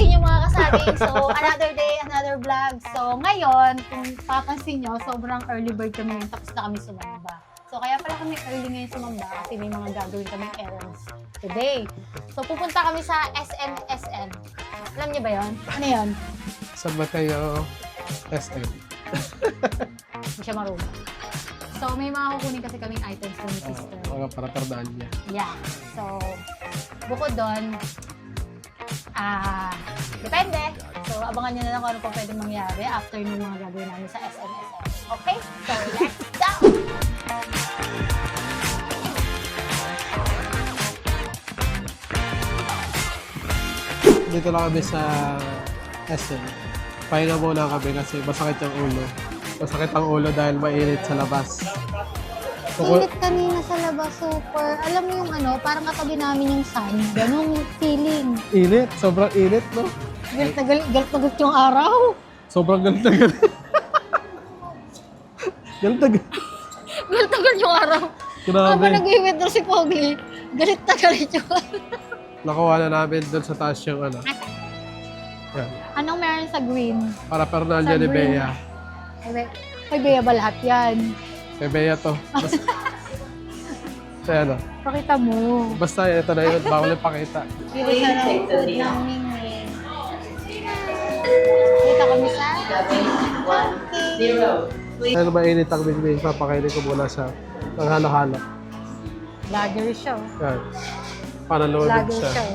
din yung mga kasabing. So, another day, another vlog. So, ngayon, kung papansin nyo, sobrang early bird kami ngayon. Tapos na kami sumamba. So, kaya pala kami early ngayon sumamba kasi may mga gagawin kami errands today. So, pupunta kami sa SN. Alam niyo ba yun? Ano yun? Saan ba kayo? SM. Hindi siya marunong. So, may mga kukunin kasi kaming items ng sister. Mga para niya. Yeah. So, bukod doon, depende. So, abangan nyo na lang kung ano pa pwedeng mangyari after ng mga gagawin namin sa SNSM. Okay? So, let's go! Dito lang kami sa SM. Pahinga muna kami kasi masakit yung ulo. Masakit ang ulo dahil mainit sa labas. Init kanina sa labas, super. Alam mo yung ano, parang katabi namin yung sun. Ganong feeling. Init, sobrang init, no? Galit na galit yung araw. Sobrang galit na galit. Galit na galit. Galit na galit yung araw. Grabe. Habang nag-withdraw si Pogli, galit na galit yung araw. Nakuha na namin doon sa taas yung ano. Yan. Anong meron sa green? Para Fernando Sa ni green. Bea. Kay Bea ba lahat yan? Kay Bea to. Basta, kaya ano. Pakita mo. Basta ito na yun. Bawal yung pakita. Dito sa food ng Mingwing. Dito kami sa Ano ba init ang bigay? Papakainin ko muna sa halo-halo. Lager show. Yan. Panalawin Lager siya. show.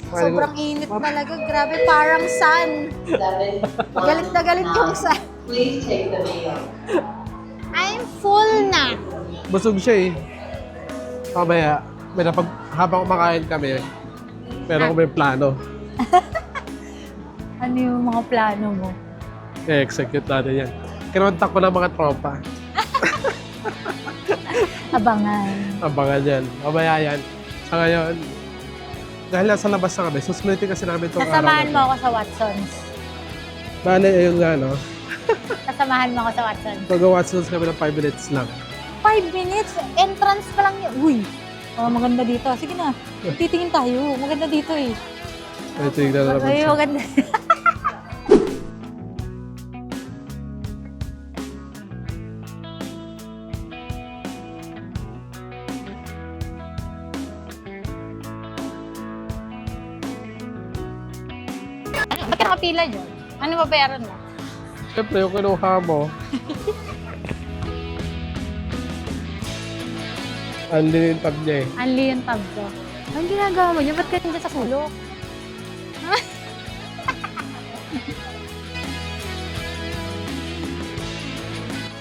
Sobrang init talaga. Grabe, parang sun. Galit na galit yung sun. Please take the meal. I'm full na. Busog siya eh. Mamaya, habang kumakain kami, meron kami plano. Ano yung mga plano mo? I-execute natin yan. Kinontak ko ng mga tropa. Abangan. Abangan yan. Mamaya yan. Sa ngayon, dahil nasa labas na kami, susulitin kasi namin itong Sasamahan mo araw ako sa Watsons. Bale, ayun nga, no? Sasamahan mo ako sa Watsons. Mag-Watsons kami ng 5 minutes lang. 5 minutes? Entrance pa lang yun. Uy! Oh, maganda dito. Sige na. Titingin tayo. Maganda dito eh. Ay, tingnan na naman Ay, siya. maganda. Ba't ka nakapila dyan? Ano babayaran mo? Siyempre, yung kinuha mo, anli yung tab niya eh. Anli yung tab ko. Anong ginagawa mo dyan? Ba't ka nandiyan sa sulok?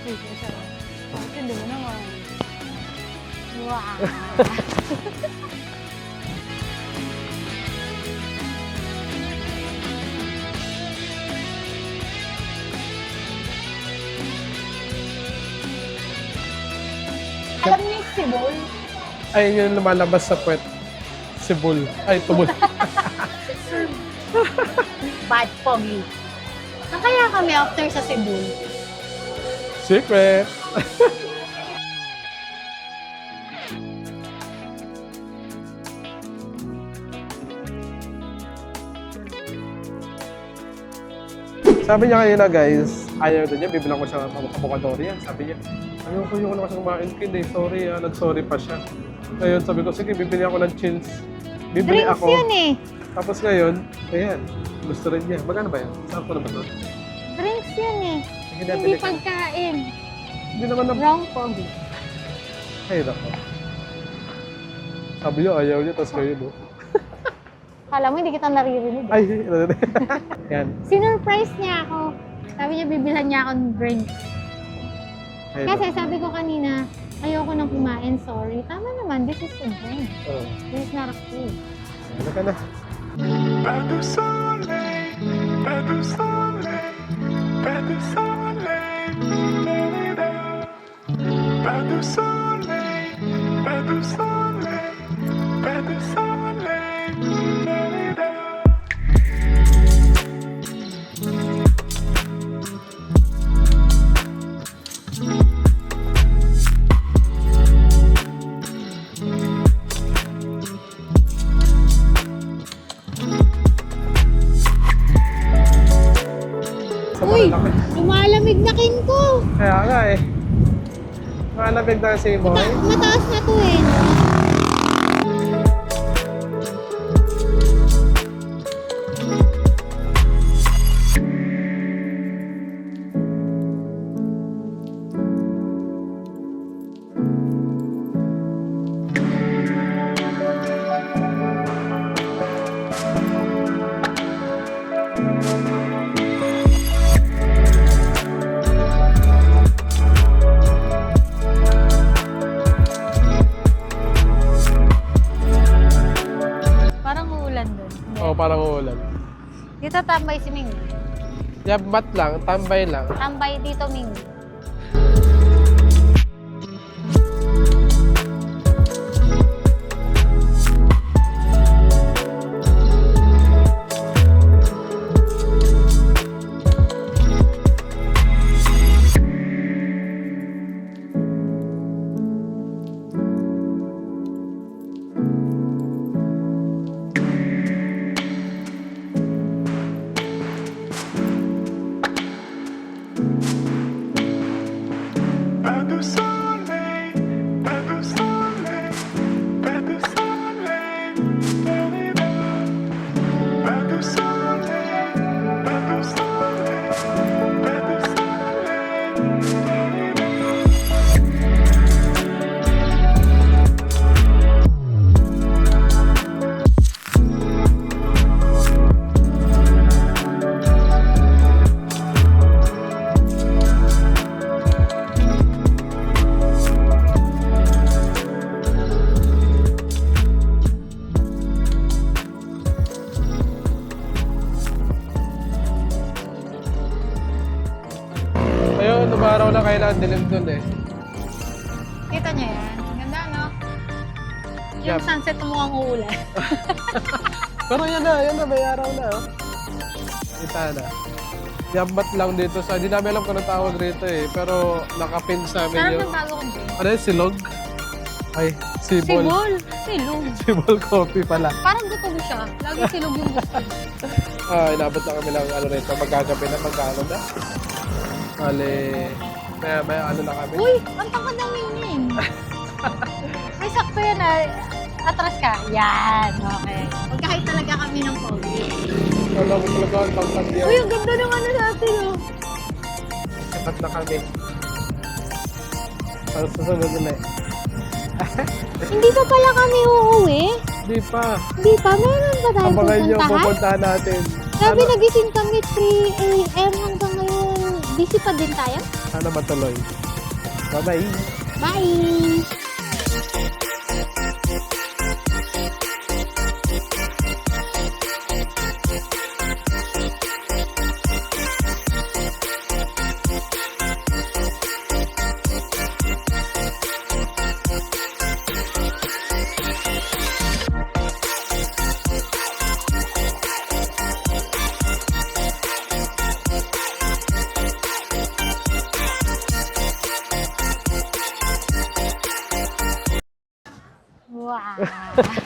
Uy, masarap. Oh, tindi mo naman. Wow! Alam niyo yung sibol? Ayun yung lumalabas sa puwet. Sibul. Ay, tubol. Bad Pogi. Saan kaya kami after sa Cebu? Secret! Sabi niya kanina guys, ayaw din niya, bibilang ko siya ng avocadorya. Sabi niya, ayoko na kasi kumain kid eh. Sorry nag-sorry pa siya. Ngayon sabi ko, sige, bibili ako ng chins. Bibili Drinks ako. yun eh. Tapos ngayon, ayan, gusto rin niya. Magkano ba yan? Saan ko na ba ito? Drinks yun eh. Sige, Hindi nabili ko. pagkain. Hindi naman na... Wrong Pogi. Ay, nako. Sabi niyo, ayaw niya, tapos ngayon, no? Kala mo hindi kita naririnig. Ay, yan. Sinurprise niya ako. Sabi niya bibilhan niya ako ng drinks. Ay, Kasi sabi ko kanina, ayoko nang kumain, sorry. Tama naman, this is a drink. oh. This is not a food. Ano ka na? Padu sole, padu sole, padu sole, padu sole, padu sole, padu sole, Uy, laki. lumalamig na kin ko. Kaya nga eh. Malamig na si Moy. Mataas na to eh. No? Parang uulan dun. Oo, parang uulan. Dito tambay si Ming. Yabat lang, tambay lang. Tambay dito, Ming. Pas de soleil, pas de soleil, pas de soleil, pas de soleil, pas de soleil, pas de soleil. Ayun, umaraw na kailangan dilim dun eh. Kita niyo yan? Ganda, no? Yung Yup. sunset mo mukhang uulan. Pero yan na, may araw na oh. Kita na. Yabat lang dito sa, hindi namin alam kung anong tawag rito eh. Pero nakapin sa amin Parang yung, nagbago kong din. ano yun, silog? Ay, sibol. Sibol. Silog. Sibol coffee pala. Parang gusto mo siya. Lagi silog yung gusto. Inabot na kami lang ano rito, magkagabi na magkano na. Bale, may ano na kami. Uy, ang tangkad ng Mingming. Ay, sakto yan ah. Atras ka. Yan. Okay. Magkahit talaga kami ng pogi. Alam mo talaga ang tangkad yan. Uy, ang ganda ng ano natin oh. Sakat na kami. Ang susunod ulit. Hindi pa pala kami uuwi. Di pa. Hindi pa. Meron pa tayo Abangan nyo, pupuntahan. pupuntahan natin. Sabi Sana, nagising kami 3 a.m. hanggang ngayon. Busy pa din tayo. sana matuloy. Bye-bye. Bye! Wow!